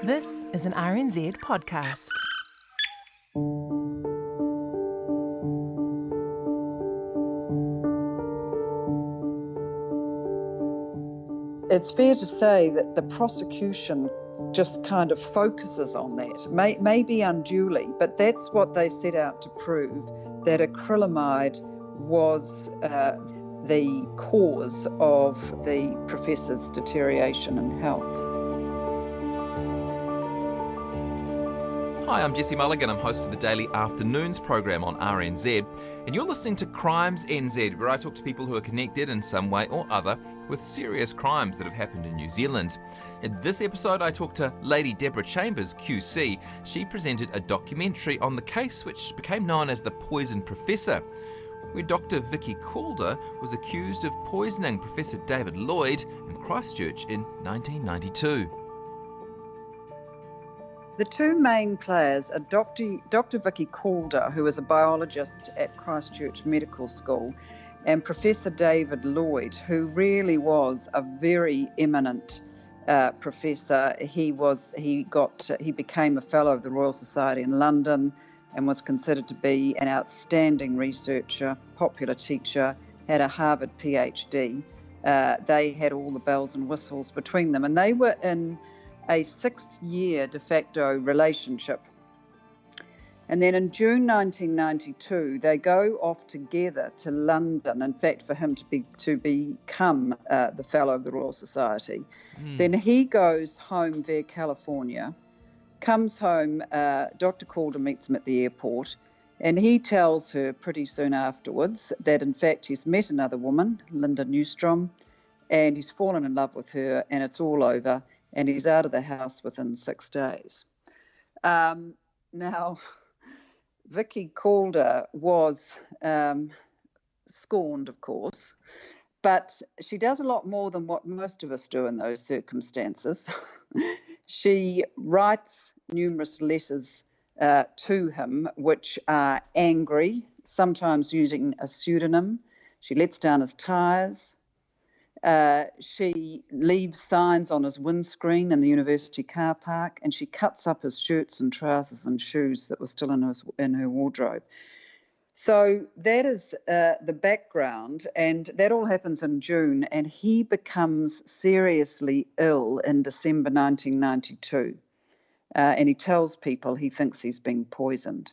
This is an RNZ podcast. It's fair to say that the prosecution just kind of focuses on that, maybe unduly, but that's what they set out to prove, that acrylamide was the cause of the professor's deterioration in health. Hi, I'm Jesse Mulligan. I'm host of the Daily Afternoons program on RNZ, and you're listening to Crimes NZ, where I talk to people who are connected in some way or other with serious crimes that have happened in New Zealand. In this episode, I talked to Lady Deborah Chambers, QC. She presented a documentary on the case which became known as the Poison Professor, where Dr. Vicky Calder was accused of poisoning Professor David Lloyd in Christchurch in 1992. The two main players are Dr. Vicky Calder, who is a biologist at Christchurch Medical School, and Professor David Lloyd, who really was a very eminent professor. He became a Fellow of the Royal Society in London and was considered to be an outstanding researcher, popular teacher, had a Harvard PhD. They had all the bells and whistles between them, and they were in a 6-year de facto relationship. And then in June 1992, they go off together to London, in fact, for him to become the Fellow of the Royal Society. Then he goes home via California, comes home, Dr. Calder meets him at the airport, and he tells her pretty soon afterwards that, in fact, he's met another woman, Linda Newstrom, and he's fallen in love with her, and it's all over, and he's out of the house within 6 days. Now, Vicky Calder was scorned, of course, but she does a lot more than what most of us do in those circumstances. She writes numerous letters to him, which are angry, sometimes using a pseudonym. She lets down his tyres. She leaves signs on his windscreen in the university car park, and she cuts up his shirts and trousers and shoes that were still in her wardrobe. So that is the background, and that all happens in June, and he becomes seriously ill in December 1992, and he tells people he thinks he's been poisoned.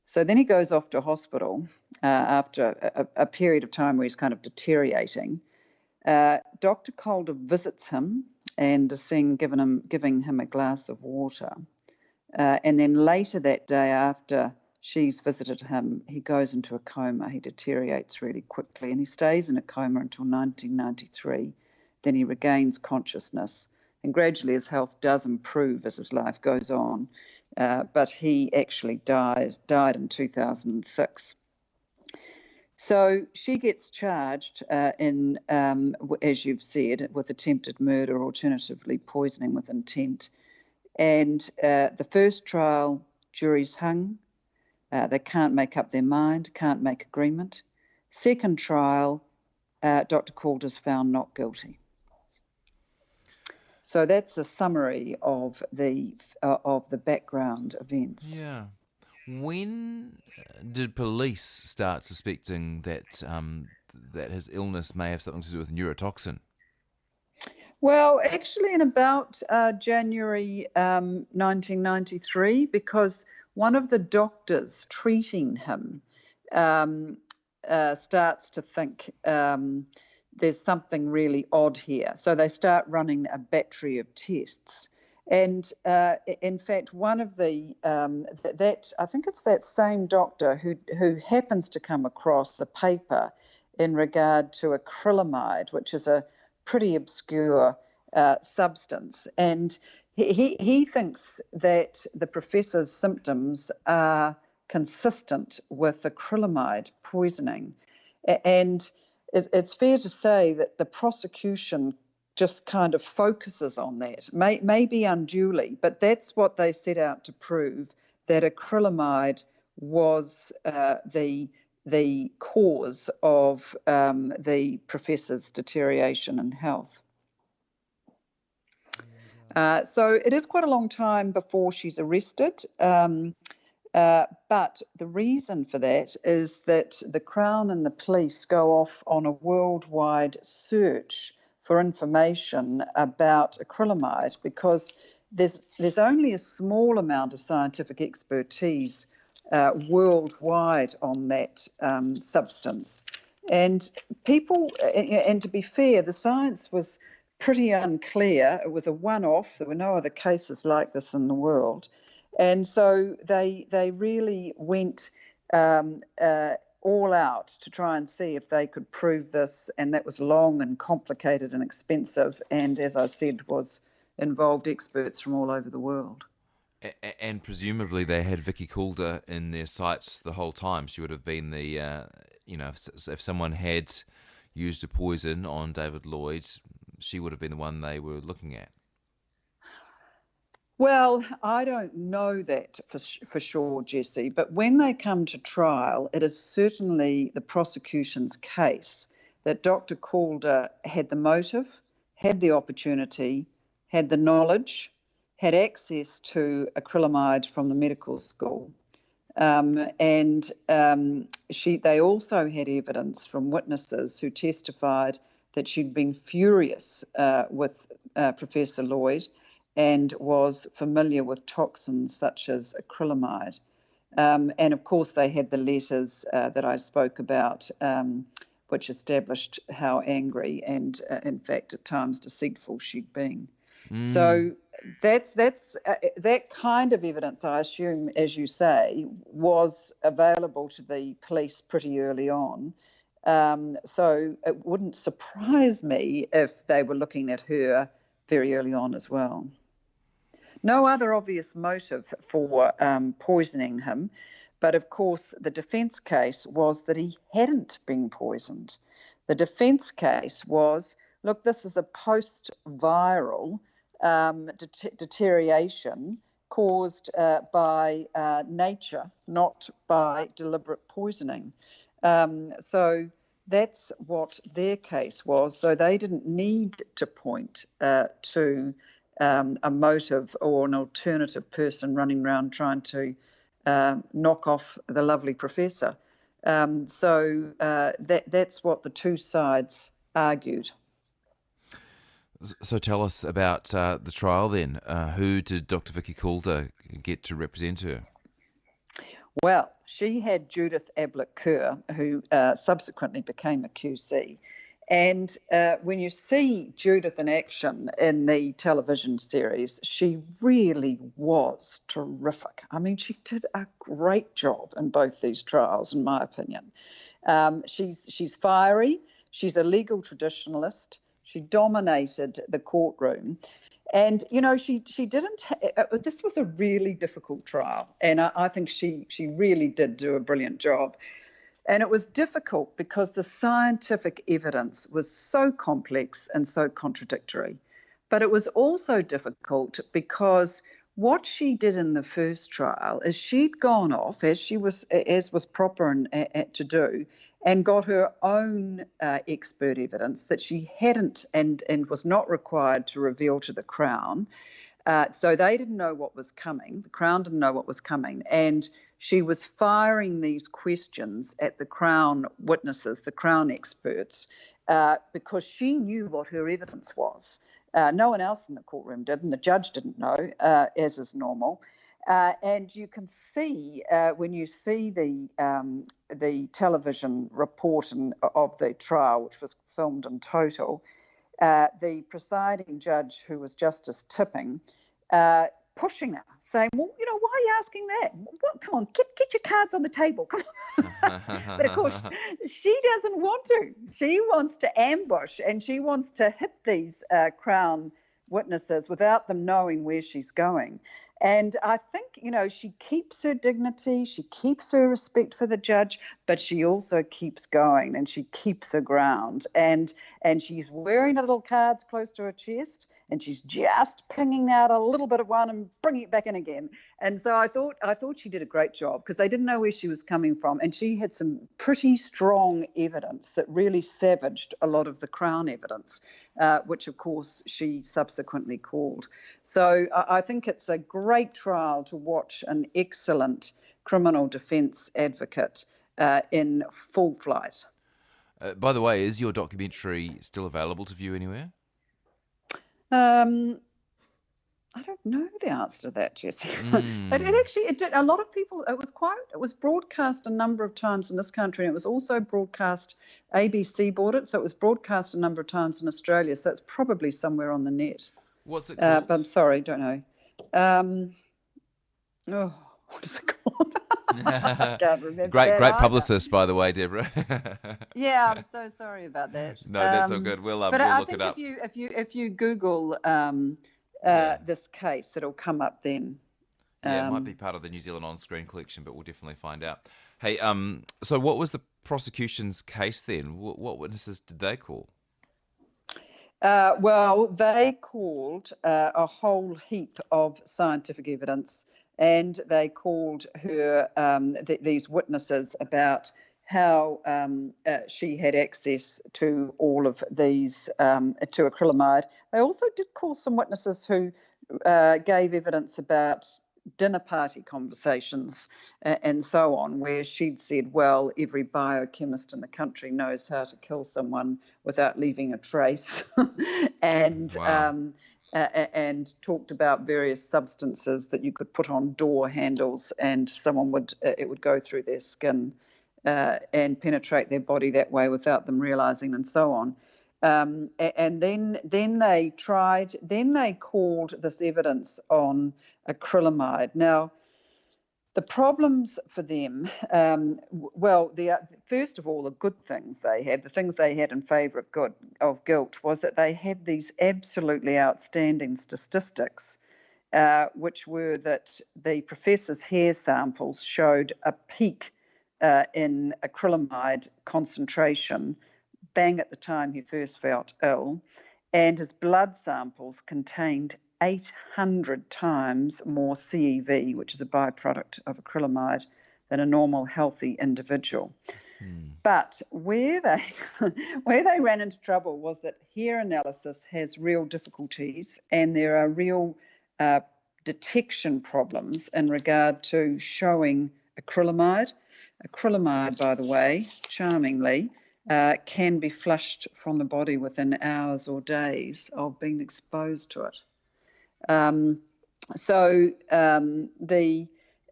So then he goes off to hospital after a period of time where he's kind of deteriorating. Dr. Calder visits him and is seen giving him a glass of water. And then later that day, after she's visited him, he goes into a coma. He deteriorates really quickly, and he stays in a coma until 1993. Then he regains consciousness, and gradually his health does improve as his life goes on. But he actually died in 2006. So she gets charged as you've said, with attempted murder, alternatively poisoning with intent. And the first trial, jury's hung. They can't make up their mind, can't make agreement. Second trial, Dr. Calder's found not guilty. So that's a summary of the background events. Yeah. When did police start suspecting that that his illness may have something to do with neurotoxin? Well, actually in about January 1993, because one of the doctors treating him starts to think there's something really odd here. So they start running a battery of tests. And in fact, one of the I think it's that same doctor who happens to come across a paper in regard to acrylamide, which is a pretty obscure substance, and he thinks that the professor's symptoms are consistent with acrylamide poisoning, and it's fair to say that the prosecution just kind of focuses on that, maybe unduly, but that's what they set out to prove, that acrylamide was the cause of the professor's deterioration in health. So it is quite a long time before she's arrested. But the reason for that is that the Crown and the police go off on a worldwide search for information about acrylamide because there's only a small amount of scientific expertise worldwide on that substance. And and to be fair, the science was pretty unclear. It was a one-off. There were no other cases like this in the world. And so they really went all out to try and see if they could prove this, and that was long and complicated and expensive, and as I said, involved experts from all over the world. And presumably they had Vicky Calder in their sights the whole time. She would have been the, if someone had used a poison on David Lloyd, she would have been the one they were looking at. Well, I don't know that for sure, Jesse, but when they come to trial, it is certainly the prosecution's case that Dr. Calder had the motive, had the opportunity, had the knowledge, had access to acrylamide from the medical school. They also had evidence from witnesses who testified that she'd been furious with Professor Lloyd and was familiar with toxins such as acrylamide. And of course, they had the letters that I spoke about, which established how angry and, in fact, at times deceitful she'd been. So that kind of evidence, I assume, as you say, was available to the police pretty early on. So it wouldn't surprise me if they were looking at her very early on as well. No other obvious motive for poisoning him, but of course the defence case was that he hadn't been poisoned. The defence case was, look, this is a post-viral deterioration caused by nature, not by deliberate poisoning. So that's what their case was. So they didn't need to point to a motive or an alternative person running around trying to knock off the lovely professor. So that's what the two sides argued. So tell us about the trial then. Who did Dr. Vicky Calder get to represent her? Well, she had Judith Ablett-Kerr, who subsequently became a QC. And when you see Judith in action in the television series, she really was terrific. I mean, she did a great job in both these trials, in my opinion. She's fiery. She's a legal traditionalist. She dominated the courtroom. And, you know, she didn't, this was a really difficult trial. And I think she really did do a brilliant job. And it was difficult because the scientific evidence was so complex and so contradictory. But it was also difficult because what she did in the first trial is she'd gone off, as was proper to do, and got her own expert evidence that she hadn't and was not required to reveal to the Crown. So they didn't know what was coming. The Crown didn't know what was coming. And she was firing these questions at the Crown witnesses, the Crown experts, because she knew what her evidence was. No one else in the courtroom did, and the judge didn't know, as is normal. And you can see when you see the television report of the trial, which was filmed in total, the presiding judge, who was Justice Tipping, pushing her, saying, well, you know, why are you asking that? Well, come on, get your cards on the table. Come on. But of course, she doesn't want to. She wants to ambush, and she wants to hit these Crown witnesses without them knowing where she's going. And I think, you know, she keeps her dignity, she keeps her respect for the judge, but she also keeps going and she keeps her ground. And she's wearing her little cards close to her chest, and she's just pinging out a little bit of one and bringing it back in again. And so I thought she did a great job, because they didn't know where she was coming from, and she had some pretty strong evidence that really savaged a lot of the Crown evidence, which of course she subsequently called. So I think it's a great trial to watch an excellent criminal defence advocate in full flight. By the way, is your documentary still available to view anywhere? I don't know the answer to that, Jesse. It did. A lot of people. It was broadcast a number of times in this country, and it was also broadcast. ABC bought it, so it was broadcast a number of times in Australia. So it's probably somewhere on the net. What's it called? But I'm sorry, don't know. What is it called? I can't remember. Great publicist, by the way, Deborah. Yeah, I'm so sorry about that. No, that's all good. We'll look it up. If you Google this case, it'll come up then. Yeah, it might be part of the New Zealand on-screen collection, but we'll definitely find out. Hey, so what was the prosecution's case then? What witnesses did they call? Well, they called a whole heap of scientific evidence, and they called her these witnesses about how she had access to all of these, to acrylamide. They also did call some witnesses who gave evidence about dinner party conversations and so on, where she'd said, well, every biochemist in the country knows how to kill someone without leaving a trace. And Wow. And talked about various substances that you could put on door handles, and someone it would go through their skin and penetrate their body that way without them realizing, and so on. And then they called this evidence on acrylamide. Now, the problems for them, first of all, the good things the things they had in favour of guilt, was that they had these absolutely outstanding statistics, which were that the professor's hair samples showed a peak in acrylamide concentration bang at the time he first felt ill, and his blood samples contained 800 times more CEV, which is a byproduct of acrylamide, than a normal healthy individual. But where they ran into trouble was that hair analysis has real difficulties, and there are real detection problems in regard to showing acrylamide. Acrylamide, by the way, charmingly, can be flushed from the body within hours or days of being exposed to it. And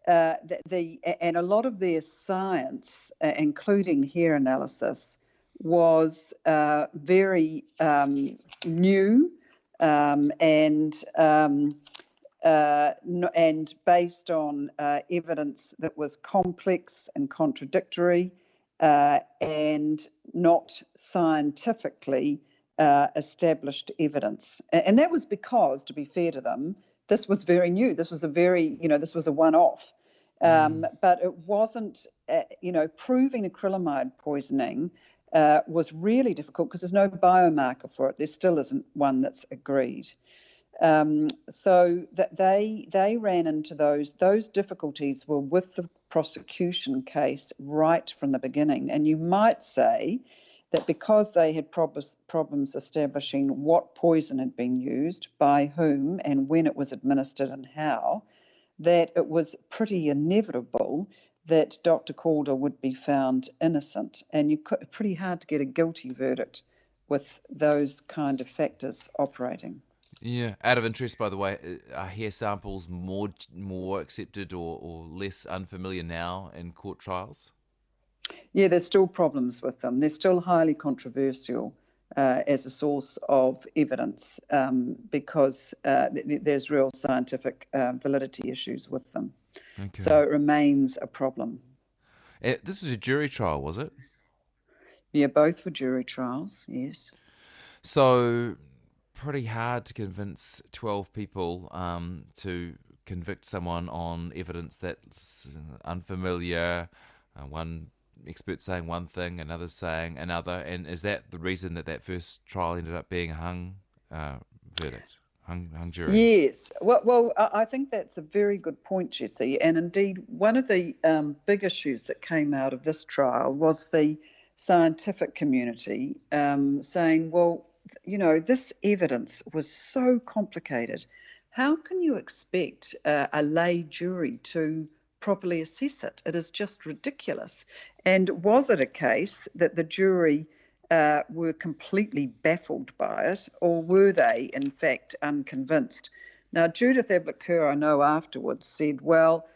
a lot of their science, including hair analysis, was very new and based on evidence that was complex and contradictory and not scientifically established evidence. And that was because, to be fair to them, this was very new. This was this was a one-off. But it wasn't, proving acrylamide poisoning was really difficult because there's no biomarker for it. There still isn't one that's agreed. So that they ran into those difficulties were with the prosecution case right from the beginning. And you might say that because they had problems establishing what poison had been used, by whom, and when it was administered and how, that it was pretty inevitable that Dr. Calder would be found innocent. And pretty hard to get a guilty verdict with those kind of factors operating. Yeah. Out of interest, by the way, are hair samples more accepted or less unfamiliar now in court trials? Yeah, there's still problems with them. They're still highly controversial as a source of evidence because there's real scientific validity issues with them. Okay. So it remains a problem. This was a jury trial, was it? Yeah, both were jury trials, yes. So pretty hard to convince 12 people to convict someone on evidence that's unfamiliar, one expert saying one thing, another saying another. And is that the reason that first trial ended up being a hung verdict? hung jury. Yes. Well, I think that's a very good point, Jesse. And indeed, one of the big issues that came out of this trial was the scientific community saying, well, this evidence was so complicated. How can you expect a lay jury to properly assess it? It is just ridiculous. And was it a case that the jury were completely baffled by it, or were they, in fact, unconvinced? Now, Judith Ablett-Kerr, I know afterwards, said, well,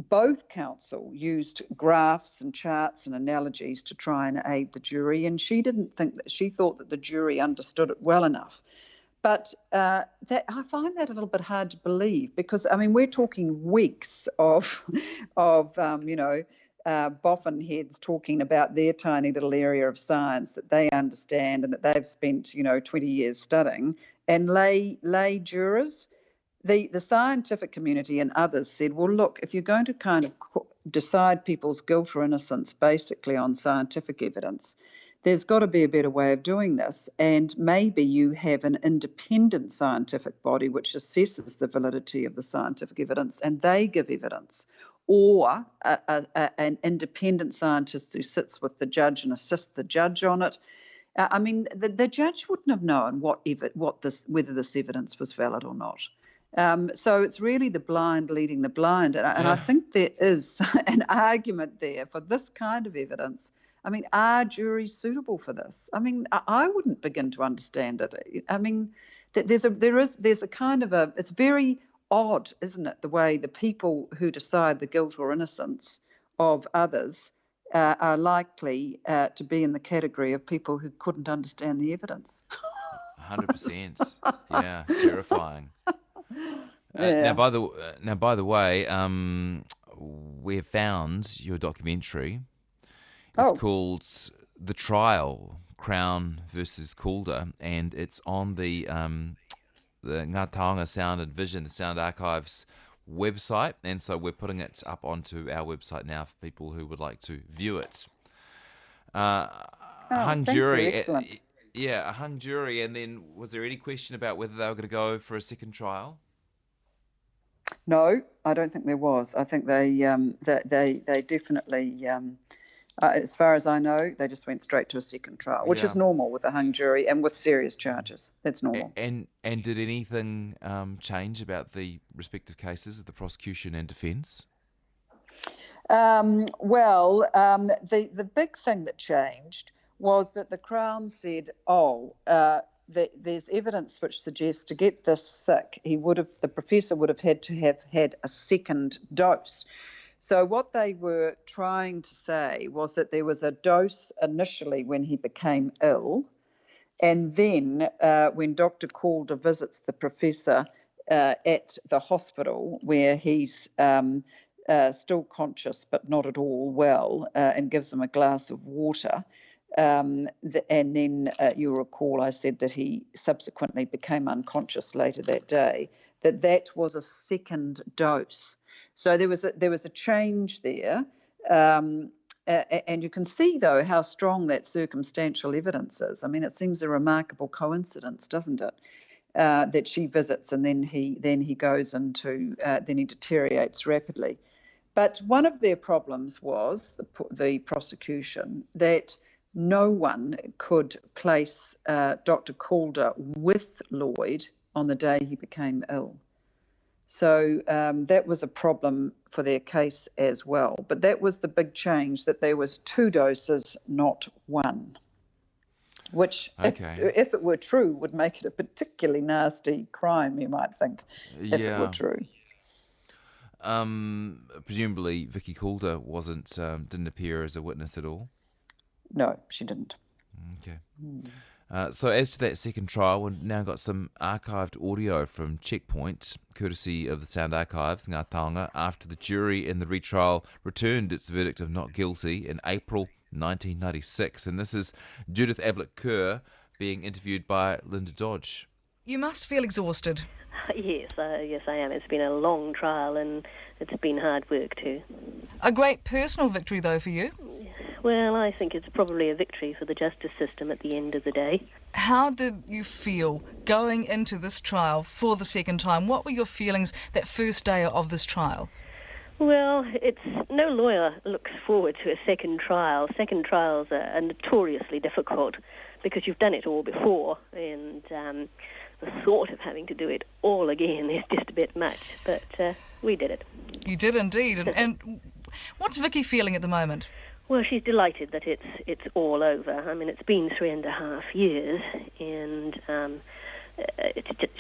both counsel used graphs and charts and analogies to try and aid the jury, and she thought that the jury understood it well enough. But that I find that a little bit hard to believe, because I mean we're talking weeks of boffin heads talking about their tiny little area of science that they understand and that they've spent 20 years studying, and lay jurors. The scientific community and others said, well, look, if you're going to kind of decide people's guilt or innocence basically on scientific evidence, there's got to be a better way of doing this. And maybe you have an independent scientific body which assesses the validity of the scientific evidence and they give evidence, or an independent scientist who sits with the judge and assists the judge on it. I mean, the judge wouldn't have known whether this evidence was valid or not. So it's really the blind leading the blind. And I think there is an argument there for this kind of evidence. I mean, are juries suitable for this? I mean, I wouldn't begin to understand it. I mean, there's a kind of it's very odd, isn't it, the way the people who decide the guilt or innocence of others are likely to be in the category of people who couldn't understand the evidence. 100%. Yeah, terrifying. Yeah. Now, by the way, we have found your documentary. It's called The Trial, Crown versus Calder, and it's on the Ngā Taonga Sound and Vision, the Sound Archives website, and so we're putting it up onto our website now for people who would like to view it. Hung jury. Excellent. A hung jury, and then was there any question about whether they were going to go for a second trial? No, I don't think there was. I think they definitely, as far as I know, they just went straight to a second trial, which is normal with a hung jury and with serious charges. That's normal. And did anything change about the respective cases of the prosecution and defence? The big thing that changed was that the Crown said, there's evidence which suggests to get this sick, the professor would have had to have had a second dose. So what they were trying to say was that there was a dose initially when he became ill, and then when Dr. Calder visits the professor at the hospital where he's still conscious but not at all well, and gives him a glass of water, and then you'll recall I said that he subsequently became unconscious later that day, that was a second dose. So there was a change there, and you can see, though, how strong that circumstantial evidence is. I mean, it seems a remarkable coincidence, doesn't it, that she visits and then he goes into then he deteriorates rapidly. But one of their problems was the prosecution that no one could place Dr. Calder with Lloyd on the day he became ill. So that was a problem for their case as well. But that was the big change, that there was 2 doses, not 1, which, if it were true, would make it a particularly nasty crime, you might think, if it were true. Presumably Vicky Calder didn't appear as a witness at all? No, she didn't. Okay. So as to that second trial, we've now got some archived audio from Checkpoint, courtesy of the Sound Archives, Ngā Taonga, after the jury in the retrial returned its verdict of not guilty in April 1996. And this is Judith Ablett-Kerr being interviewed by Linda Dodge. You must feel exhausted. Yes, I am. It's been a long trial and it's been hard work too. A great personal victory, though, for you. Well, I think it's probably a victory for the justice system at the end of the day. how did you feel going into this trial for the second time? What were your feelings that first day of this trial? Well, no lawyer looks forward to a second trial. Second trials are notoriously difficult because you've done it all before, and the thought of having to do it all again is just a bit much. But we did it. You did indeed. And what's Vicky feeling at the moment? Well, she's delighted that it's all over. I mean, it's been 3.5 years, and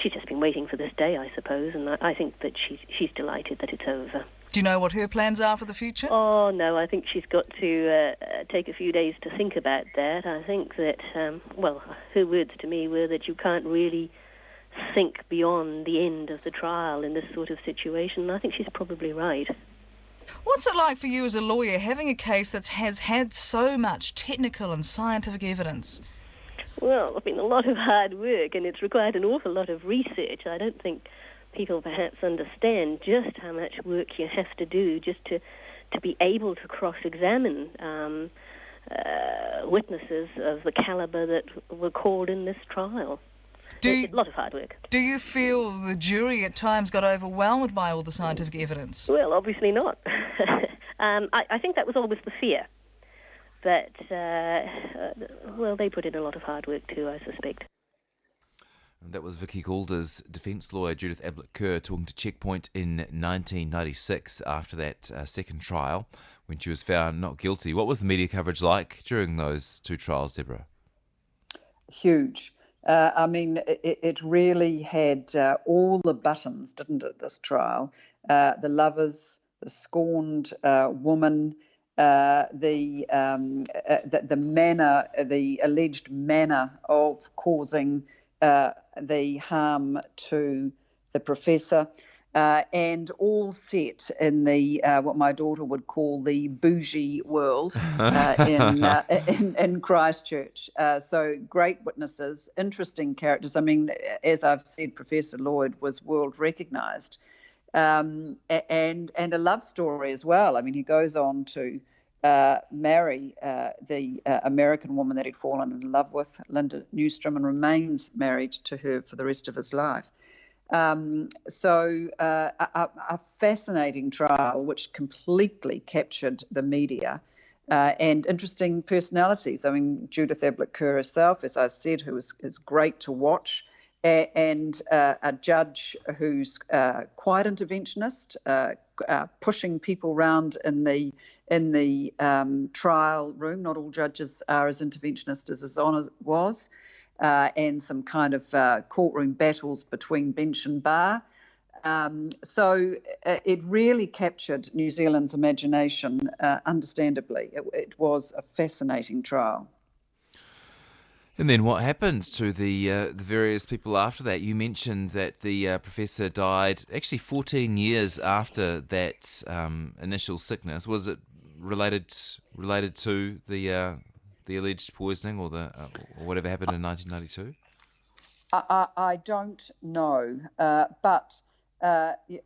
she's just been waiting for this day, I suppose, and I think that she's delighted that it's over. Do you know what her plans are for the future? Oh, no, I think she's got to take a few days to think about that. I think that, her words to me were that you can't really think beyond the end of the trial in this sort of situation. And I think she's probably right. What's it like for you as a lawyer having a case that has had so much technical and scientific evidence? Well, it's been a lot of hard work, and it's required an awful lot of research. I don't think people perhaps understand just how much work you have to do just to be able to cross-examine witnesses of the calibre that were called in this trial. A lot of hard work. Do you feel the jury at times got overwhelmed by all the scientific evidence? Well, obviously not. I think that was always the fear. But, they put in a lot of hard work too, I suspect. That was Vicky Calder's defence lawyer, Judith Ablett-Kerr, talking to Checkpoint in 1996 after that second trial when she was found not guilty. What was the media coverage like during those two trials, Deborah? Huge. It really had all the buttons, didn't it, this trial? The lovers, the scorned woman, the manner, the alleged manner of causing the harm to the professor, and all set in the what my daughter would call the bougie world in Christchurch. So great witnesses, interesting characters. I mean, as I've said, Professor Lloyd was world recognised, and a love story as well. I mean, he goes on to marry the American woman that he'd fallen in love with, Linda Newstrom, and remains married to her for the rest of his life. So a fascinating trial which completely captured the media and interesting personalities. I mean, Judith Ablett-Kerr herself, as I've said, who is great to watch, and a judge who's quite interventionist, pushing people around in the trial room. Not all judges are as interventionist as his Honour was, and some kind of courtroom battles between bench and bar. So it really captured New Zealand's imagination, understandably. It was a fascinating trial. And then what happened to the various people after that? You mentioned that the professor died actually 14 years after that initial sickness. Was it related to the alleged poisoning or whatever happened in 1992? I don't know, but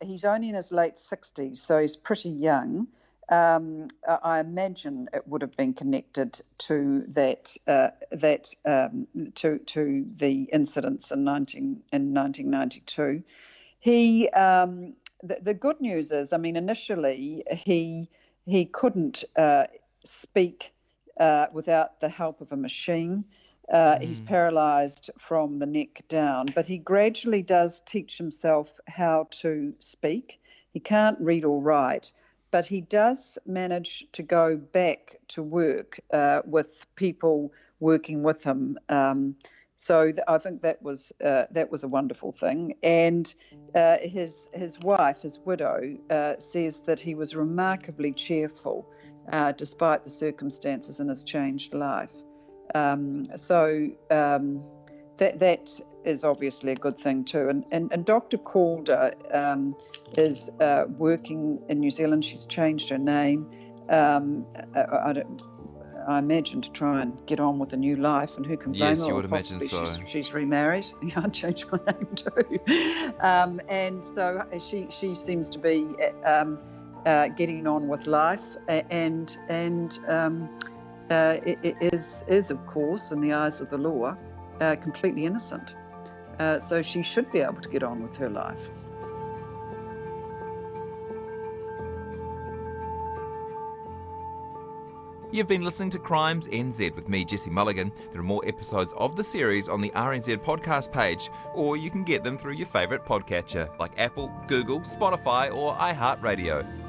he's only in his late 60s, so he's pretty young. I imagine it would have been connected to to the incidents in 1992. The good news is, I mean, initially he couldn't speak without the help of a machine. He's paralysed from the neck down, but he gradually does teach himself how to speak. He can't read or write, but he does manage to go back to work with people working with him. So I think that was a wonderful thing. And his wife, his widow, says that he was remarkably cheerful despite the circumstances in his changed life. That is obviously a good thing too. And Dr. Calder is working in New Zealand. She's changed her name. I imagine to try and get on with a new life, and who can blame her? Yes, you would imagine so. She's remarried. I changed my name too, and so she seems to be getting on with life, and it is of course in the eyes of the law completely innocent. So she should be able to get on with her life. You've been listening to Crimes NZ with me, Jesse Mulligan. There are more episodes of the series on the RNZ podcast page, or you can get them through your favourite podcatcher like Apple, Google, Spotify or iHeartRadio.